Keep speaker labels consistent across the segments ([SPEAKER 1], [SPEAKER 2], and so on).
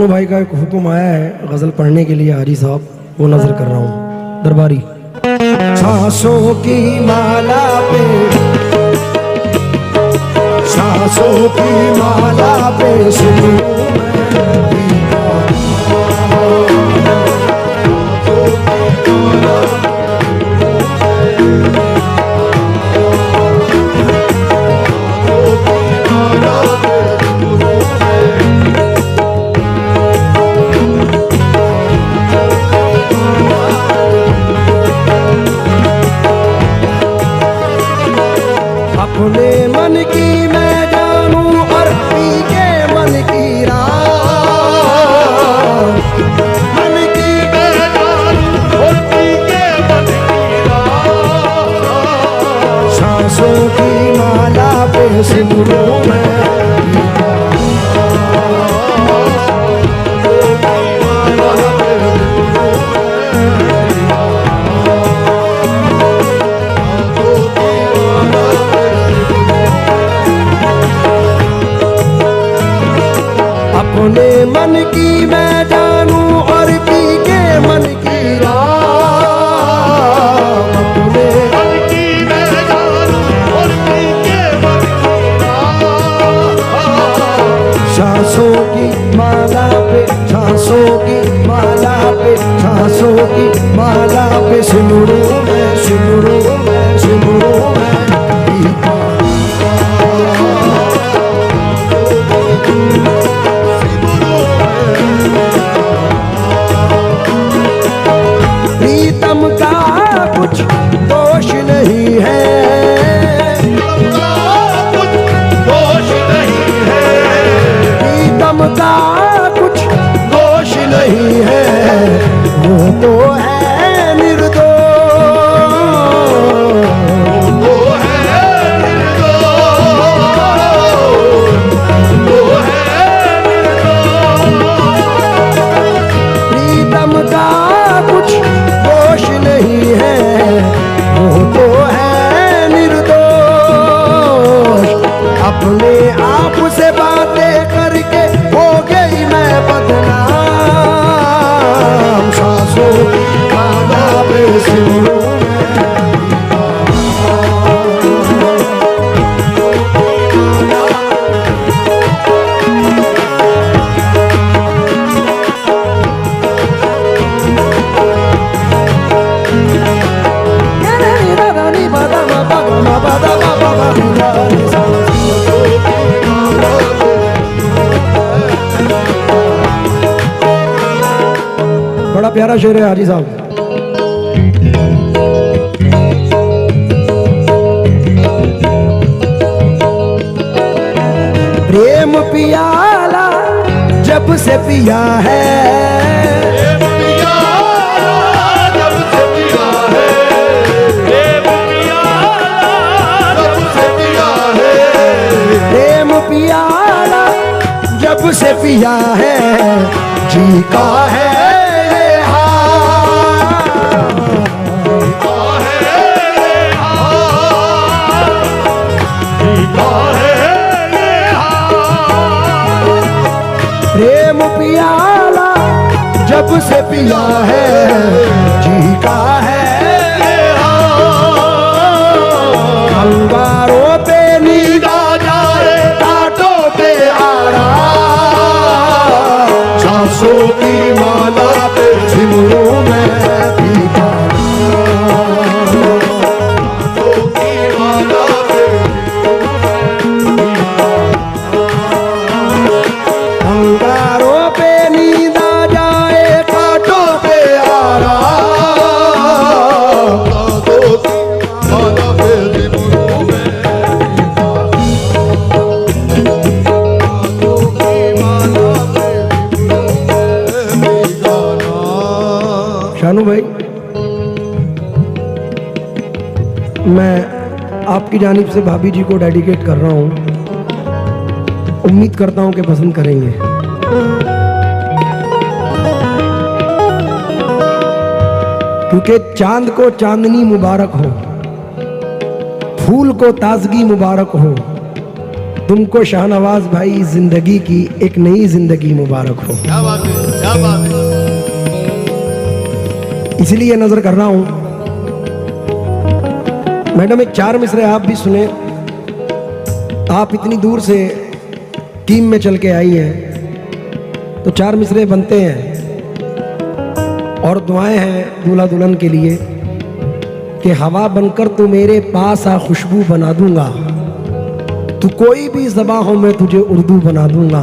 [SPEAKER 1] शानू भाई का एक हुक्म आया है गजल पढ़ने के लिए, हाजी साहब वो नजर कर रहा हूँ दरबारी। सांसों की माला पे, सांसों की माला पे सिमरू अपने मन की मैं जानूं और पी के मन की रात, मन की मैं जानूं और पी के मन की रात, सांसों की माला पे सिमरू मैं अपने मन की मैं जानूं और पी के मन की रात, अपने मन की मैं जानूं और पी के मन की रात, सांसों की माला पे, सांसों की माला पे, सांसों की माला पे सिमरू मैं, सिमरू मैं, सिमरू मैं प्रीतम का कुछ दोष नहीं है, कुछ दोष नहीं है, प्रीतम का कुछ दोष नहीं है, वो तो है निर्दोष, वो है निर्दोष, वो है निर्दोष, प्रीतम का कुछ दोष नहीं है, वो तो है निर्दोष, अपने आप से बातें करके हो गई मैं बदनाम, सांसों की माला पे सिमरू बड़ा प्यारा शेर है हाजी साहब। प्रेम पियाला जब से पिया है, जब से पिया है, प्रेम पियाला जब से पिया है, प्रेम पियाला जब से पिया है, जी का है प्रेम पियाला जब से पिया है, जी का है अंगारों पे नींद आ जाए, कांटों पे आराम, सांसों की माला पे सिमरू मैं पीता, सांसों की माला पे अंगारों पे नींद आ जाए, कांटों पे आराम, सांसों की माला पे सिमरू मैं पीता, सांसों की माला पे सिमरू मैं पीता। शानू भाई, मैं आपकी जानिब से भाभी जी को डेडिकेट कर रहा हूँ, उम्मीद करता हूँ कि पसंद करेंगे। क्योंकि चांद को चांदनी मुबारक हो, फूल को ताजगी मुबारक हो, तुमको शाहनवाज भाई जिंदगी की एक नई जिंदगी मुबारक हो।
[SPEAKER 2] क्या बात है, क्या बात है।
[SPEAKER 1] इसलिए नजर कर रहा हूं मैडम, एक 4 मिसरे आप भी सुने। आप इतनी दूर से टीम में चल के आई हैं तो 4 मिसरे बनते हैं और दुआएं हैं दूल्हा दुल्हन के लिए कि हवा बनकर तू मेरे पास आ, खुशबू बना दूंगा, तू कोई भी ज़बां हो मैं तुझे उर्दू बना दूंगा,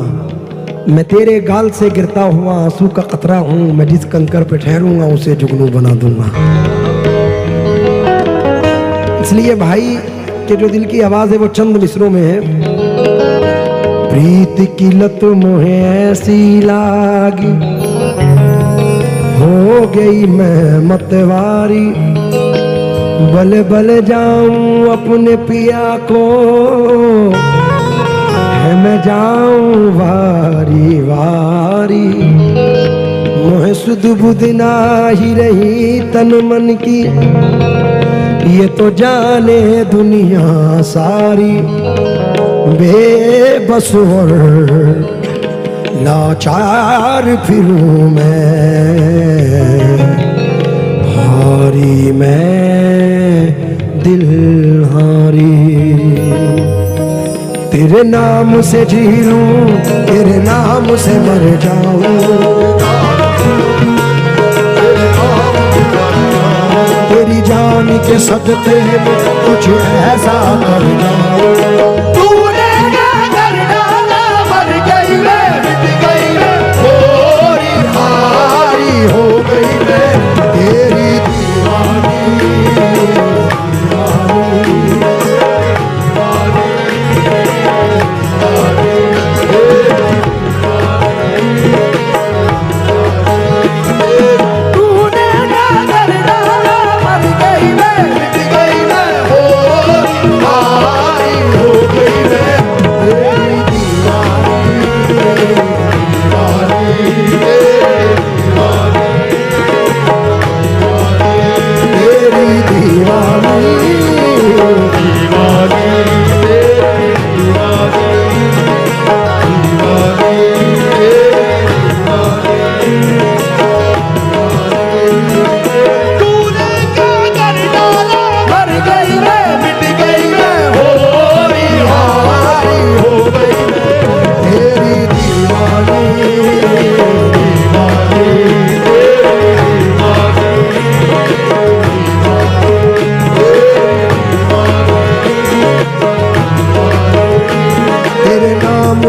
[SPEAKER 1] मैं तेरे गाल से गिरता हुआ आंसू का कतरा हूं, मैं जिस कंकर पे ठहरूंगा उसे जुगनू बना दूंगा। इसलिए भाई के जो दिल की आवाज है वो चंद मिसरों में है। प्रीत की लत मोहे ऐसी लागी, हो गई मैं मतवारी, बल बल जाऊं अपने पिया को, है मैं जाऊं वारी वारी, मोहे सुध बुध नाही रही तन मन की, ये तो जाने दुनिया सारी, बेबस और लाचार फिरूं मैं, हारी मैं दिल हारी, तेरे नाम से जी लूं, तेरे नाम से मर जाऊं, तेरी जान के सदके में कुछ ऐसा कर जाऊं, तूने क्या कर डाला, मर गई मैं, मिट गई मैं, होरी हारी हो गई मैं, तेरी दीवानी।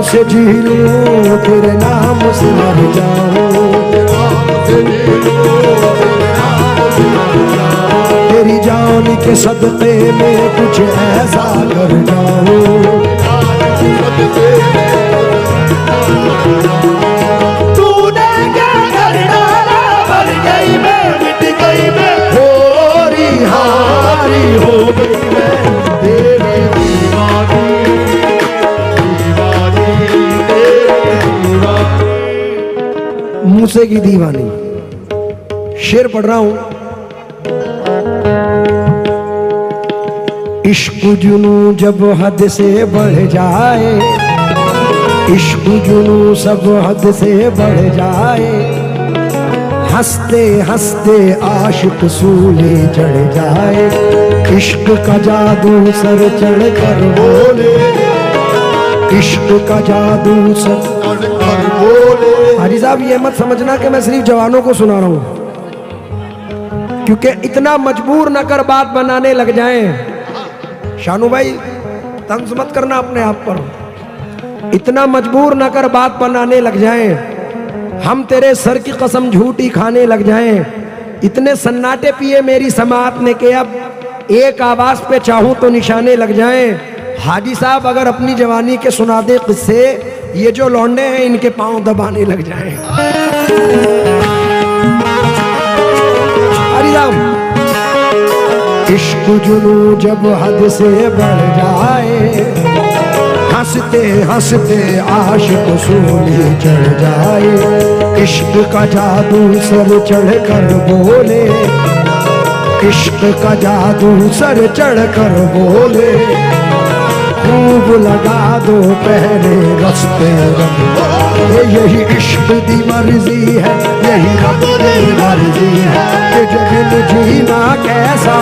[SPEAKER 1] से जी लूं, तेरे नाम से मर जाऊं, तेरी जान के सदके में कुछ ऐसा कर जाऊं, तूने क्या कर डाला, मर गई मैं, मिट गई मैं, होरी हारी हो गई मैं, तेरी दीवानी। मूसे की दीवानी शेर पढ़ रहा हूं। इश्क जुनू जब हद से बढ़ जाए, इश्क जुनू सब हद से बढ़ जाए, हंसते हंसते आशिक सूले चढ़ जाए, इश्क का जादू सर चढ़ कर बोले, इश्क का जादू सर चढ़ कर बोले। हाजी साहब ये मत समझना कि मैं सिर्फ जवानों को सुना रहा हूं, क्योंकि इतना मजबूर न कर बात बनाने लग जाएं। शानू भाई तंज मत करना अपने आप पर, इतना मजबूर न कर बात बनाने लग जाएं, हम तेरे सर की कसम झूठी खाने लग जाएं, इतने सन्नाटे पिए मेरी समाअत ने के अब एक आवाज पे चाहूं तो निशाने लग जाएं। हाजी साहब अगर अपनी जवानी के सुना दे किस्से, ये जो लौंडे हैं इनके पांव दबाने लग जाएं। हरिराम। इश्क जुनू जब हद से बढ़ जाए, हंसते हंसते आशिक सूली चढ़ जाए, इश्क का जादू सर चढ़ कर बोले, इश्क का जादू सर चढ़ कर बोले, खूब लगा दो पहले रस्ते ये यही इश्क दी मर्जी है, यही रब दी मर्जी है कि जब जीना कैसा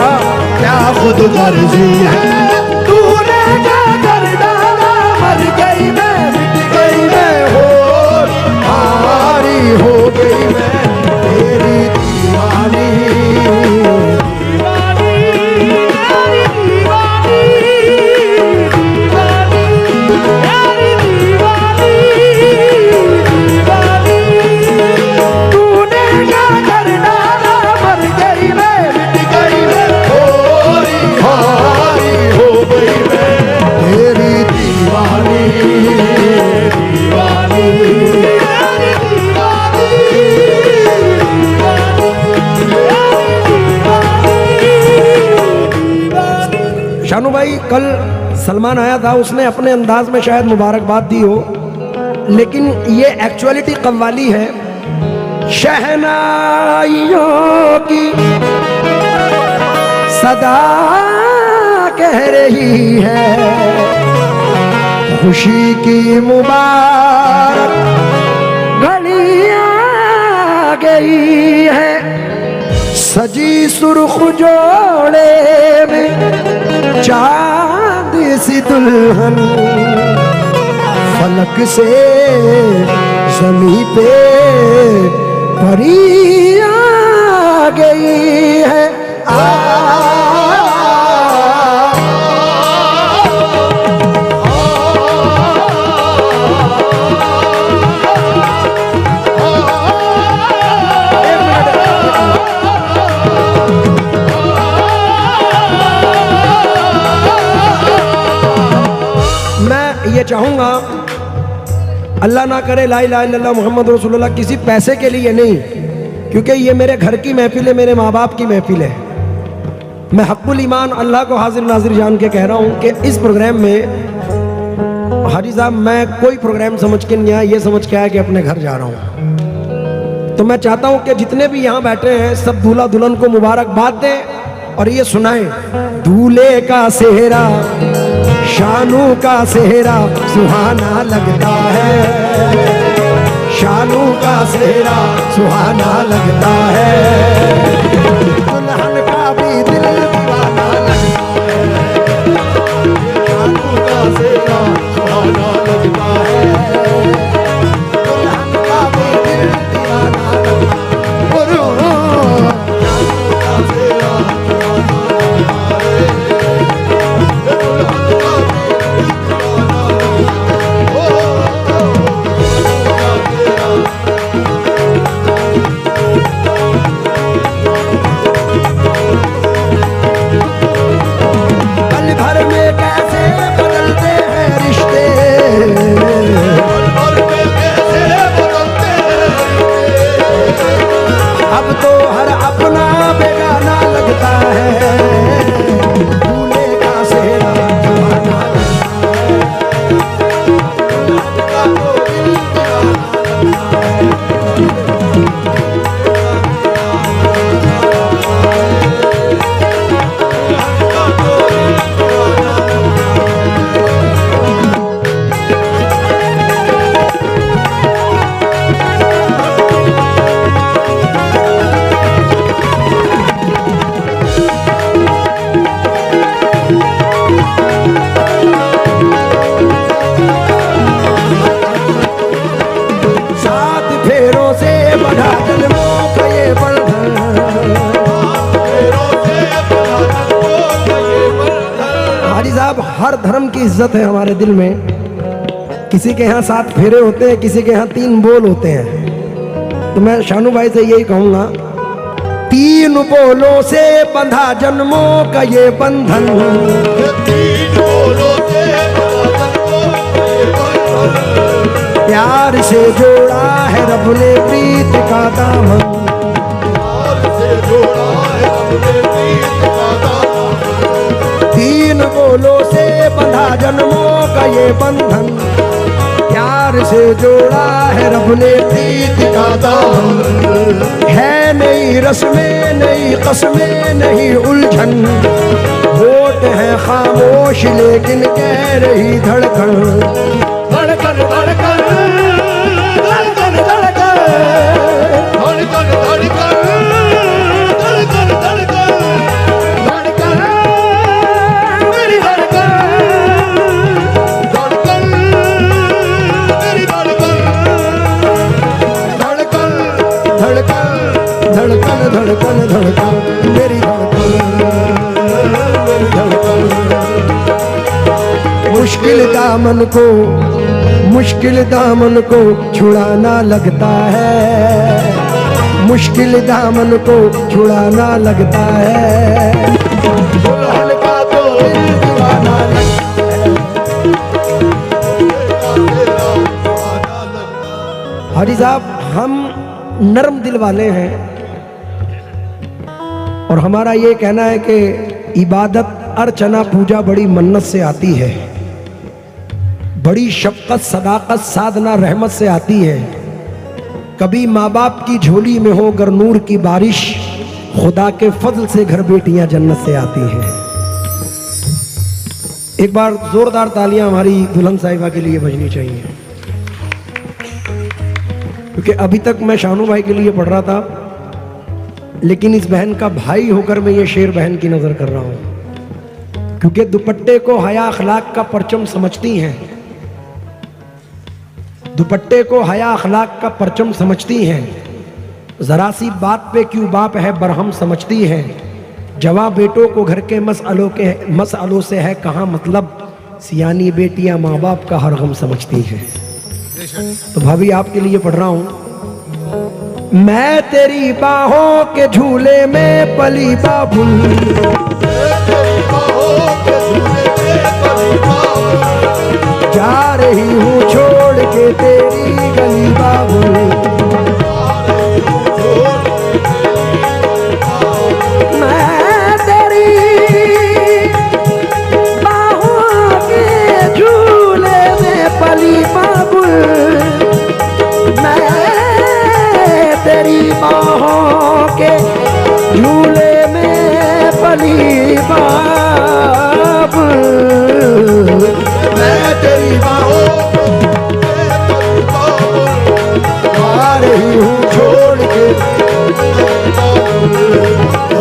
[SPEAKER 1] क्या खुद मर्जी है। तूने क्या कर डाला, मर गई मैं, मिट गई मैं, हो हारी हो गई मैं तेरी दीवानी। शानू भाई, कल सलमान आया था, उसने अपने अंदाज में शायद मुबारकबाद दी हो, लेकिन ये एक्चुअलिटी कव्वाली है। शहनाइयों की सदा कह रही है, खुशी की मुबारक घड़ी आ गई है, सजी सुर्ख जोड़े में चांद सी दुल्हन, फलक से ज़मीं पे परी आ गई है। ये चाहूंगा, अल्लाह ना करे, ला इलाहा इल्लल्लाह मुहम्मद रसूलुल्लाह, किसी पैसे के लिए नहीं, क्योंकि ये मेरे घर की महफिल है, मेरे माँ बाप की महफिल है। मैं हक़्क़ुल ईमान अल्लाह को हाजिर नाजिर जान के कह रहा हूँ कि इस प्रोग्राम में हाजी साहब, मैं कोई प्रोग्राम समझ के नहीं आया, ये समझ के आया कि अपने घर जा रहा हूँ। तो मैं चाहता हूँ कि जितने भी यहाँ बैठे हैं सब दूल्हा दुल्हन को मुबारकबाद दें और ये सुनाएं, दूल्हे का सेहरा शानू का सेहरा सुहाना लगता है, शानू का सेहरा सुहाना लगता है, दुल्हन का भी दिल दीवाना लगता है, शानू का सेहरा सुहाना लगता है, दुल्हन का भी दिल दीवाना लगता है, शानू का सेहरा हर धर्म की इज्जत है हमारे दिल में। किसी के यहाँ 7 फेरे होते हैं, किसी के यहाँ 3 बोल होते हैं। तो मैं शानू भाई से यही कहूंगा, 3 बोलों से बंधा जन्मों का ये बंधन, 3 बोलों से बंधा जन्मों का ये बंधन, प्यार से जोड़ा है रब ने प्रीत का दामन, प्यार से जोड़ा है रब ने प्रीत का दामन, 3 बोलों से बंधा जन्मों का ये बंधन, प्यार से जोड़ा है रब ने प्रीत का दामन, है नई रस्में नई कस्में नहीं उलझन, होठ होते हैं खामोश लेकिन कह रही धड़कन, धड़कन धड़कन धड़कन धड़कन धड़कन धड़कन धड़कन धड़कन मेरी धड़कन, धड़कन मेरी धड़कन, धड़कन धड़कन धड़कन धड़कन धड़कन मेरी धड़कन, मेरी धड़कन। मुश्किल दामन को छुड़ाना लगता है, मुश्किल दामन को छुड़ाना लगता है, दुल्हन का तो दीवाना लगता है। हाजी साहब, हम नरम दिल वाले हैं और हमारा ये कहना है कि इबादत अर्चना पूजा बड़ी मन्नत से आती है, बड़ी शफ़क़त सदाकत साधना रहमत से आती है। कभी माँ बाप की झोली में हो गर नूर की बारिश, खुदा के फजल से घर बेटियां जन्नत से आती हैं। एक बार जोरदार तालियां हमारी दुल्हन साहिबा के लिए बजनी चाहिए, क्योंकि अभी तक मैं शानू भाई के लिए पढ़ रहा था, लेकिन इस बहन का भाई होकर मैं ये शेर बहन की नजर कर रहा हूं, क्योंकि दुपट्टे को हया अखलाक का परचम समझती हैं, दुपट्टे को हया अखलाक का परचम समझती हैं, जरा सी बात पे क्यों बाप है बरहम समझती हैं, जवां बेटों को घर के मसअलों से है कहाँ मतलब, सियानी बेटियां माँ बाप का हर गम समझती हैं। तो भाभी आपके लिए पढ़ रहा हूं। मैं तेरी बाहों के झूले में पली बाबुल, जा रही हूँ छोड़ के तेरी गली बाबुल, मैं तेरी बाहों के झूले में पली बाबुल, मैं तेरी बाहों के झूले में पली बाबुल, मैं तेरी बाहों आ रही हूँ छोड़ के,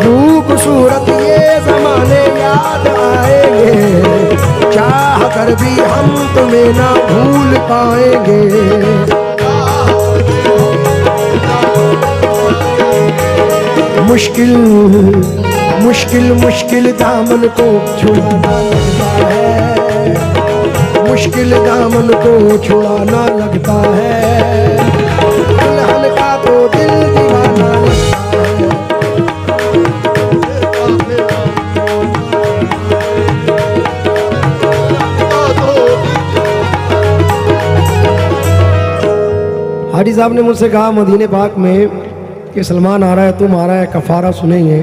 [SPEAKER 1] रूप सूरत ये जमाने याद आएंगे, चाह कर भी हम तुम्हें ना भूल पाएंगे, मुश्किल मुश्किल मुश्किल दामन को छुड़ाना लगता है, मुश्किल दामन को छुड़ाना लगता है, दुल्हन का तो दिल दीवाना लगता है। हाजी साहब ने मुझसे कहा मदीने पाक में कि सलमान आ रहा है, तुम आ रहा है, कफारा सुनेंगे।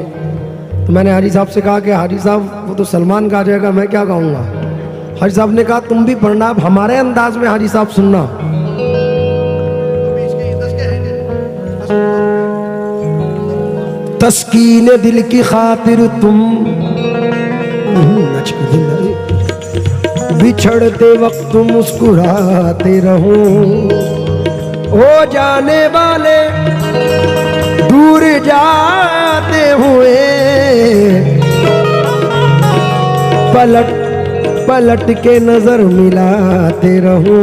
[SPEAKER 1] तो मैंने हाजी साहब से कहा कि हाजी साहब वो तो सलमान गा जाएगा, मैं क्या गाऊंगा। हाजी साहब ने कहा तुम भी पढ़ना, हमारे अंदाज में हाजी साहब सुनना। तस्कीन दिल की खातिर तुम बिछड़ते वक्त मुस्कुराते रहो, हो जाने वाले दूर जाते हुए पलट पलट के नजर मिलाते रहो,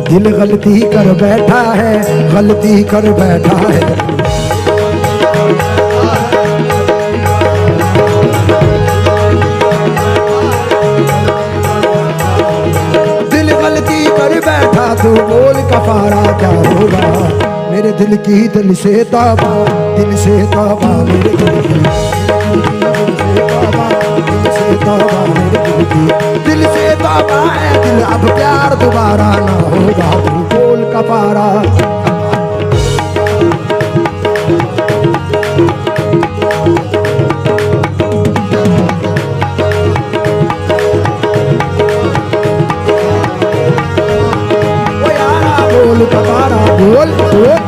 [SPEAKER 1] दिल गलती कर बैठा है, गलती कर बैठा है, दिल गलती कर बैठा, तू बोल कफारा क्या होगा, मेरे दिल की दिल से ताबा, दिल से ताबा, मेरे दिल की दिल से ताबा है दिल, अब प्यार दोबारा ना होगा, तू बोल कफारा। वो यारा बोल कफारा, बोल बोल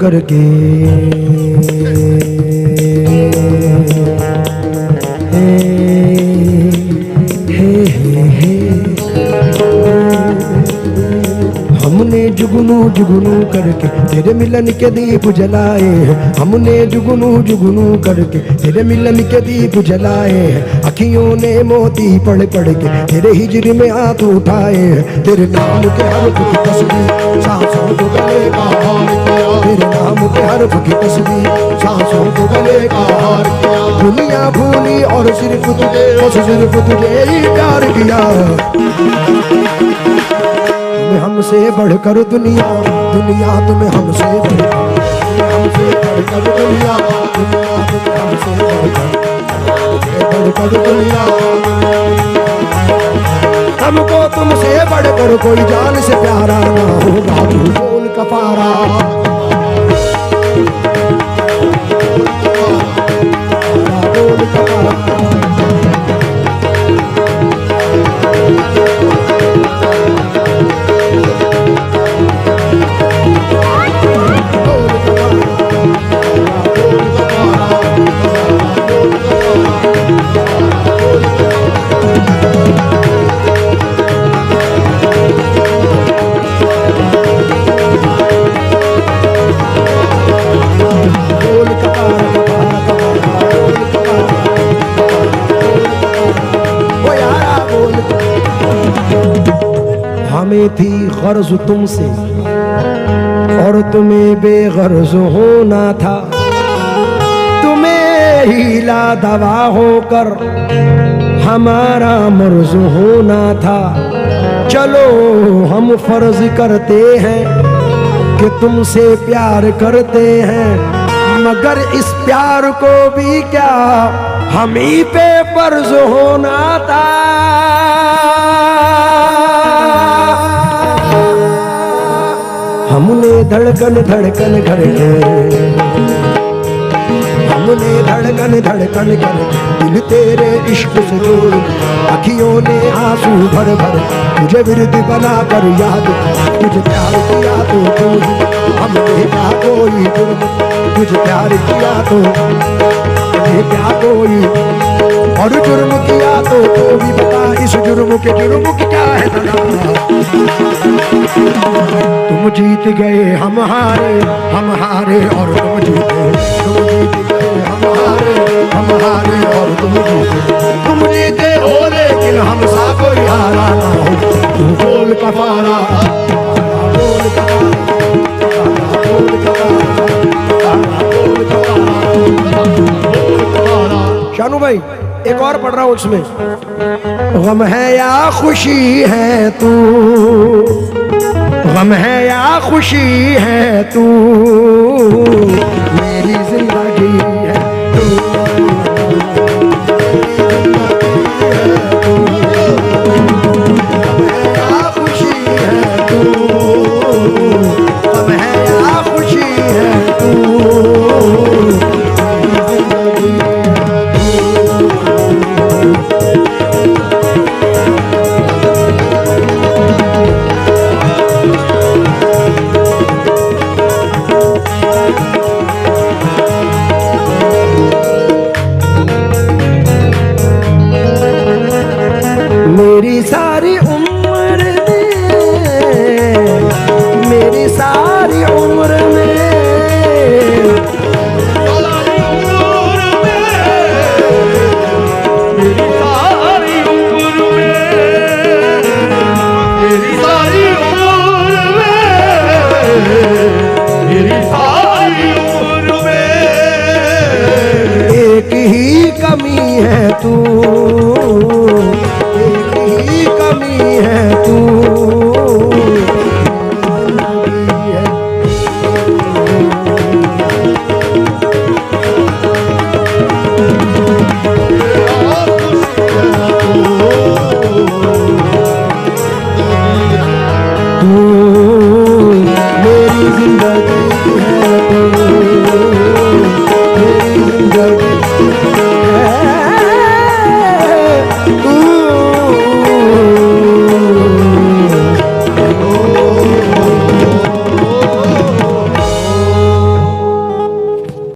[SPEAKER 1] करके हमने जुगनू जुगनू करके तेरे मिलन के दीप जलाए हैं। हमने जुगनू जुगनू करके तेरे मिलन के दीप जलाए हैं। अखियों ने मोती पढ़ पढ़ के तेरे हिजर में हाथ उठाए हैं। तेरे नाम के हर्फ की तस्वीर सांसों को गले का हार किया। तेरे नाम के हर्फ की तस्वीर सांसों को गले का हार किया। दुनिया भूली और सिर्फ तुझे, बस सिर्फ तुझे ही प्यार किया। तुम्हें हमसे बढ़कर दुनिया, दुनिया तुम्हें हमसे बढ़कर, हमसे बढ़कर दुनिया, दुनिया तुम्हें हमसे बढ़कर दुनिया। हमको तुमसे बढ़कर कोई जान से प्यारा ना होगा। तू बोल कफारा, बोल कफारा। हमें थी गर्ज तुमसे और तुम्हें बेगर्ज होना था। तुम्हें हीला दवा होकर हमारा मर्ज होना था। चलो हम फर्ज करते हैं कि तुमसे प्यार करते हैं, मगर इस प्यार को भी क्या हम ही पे फर्ज होना था। हमने धड़कन धड़कन करके, हमने धड़कन धड़कन कर दिल तेरे इश्क से जोड़। अखियों ने आंसू भर भर तुझे विरद बना कर याद। तुझे प्यार किया तो तू हमने क्या कोई जुर्म, तुझे प्यार किया तो हमने क्या कोई और जुर्म किया तो तू भी बता। इस जुर्म के जुर्म की क्या है सजा। तुम जीत गए हम हारे, हम हारे और तुम जीते। तुम जीत गए हम हारे और तुम जीते। तुम जीते हो लेकिन हमसा कोई हारा ना हो। तू बोल कफारा, बोल कफारा, बोल कफारा। शानू भाई एक और पढ़ रहा हूँ उसमें। गम है या खुशी है तू, गम है या खुशी है तू, मेरी जिंदगी है तू, या खुशी है तू, गम है या खुशी है तू। मेरी सारी उम्र में, मेरी सारी उम्र में, मेरी सारी उम्र में, मेरी सारी उम्र में, मेरी सारी उम्र में एक ही कमी है तू, कमी है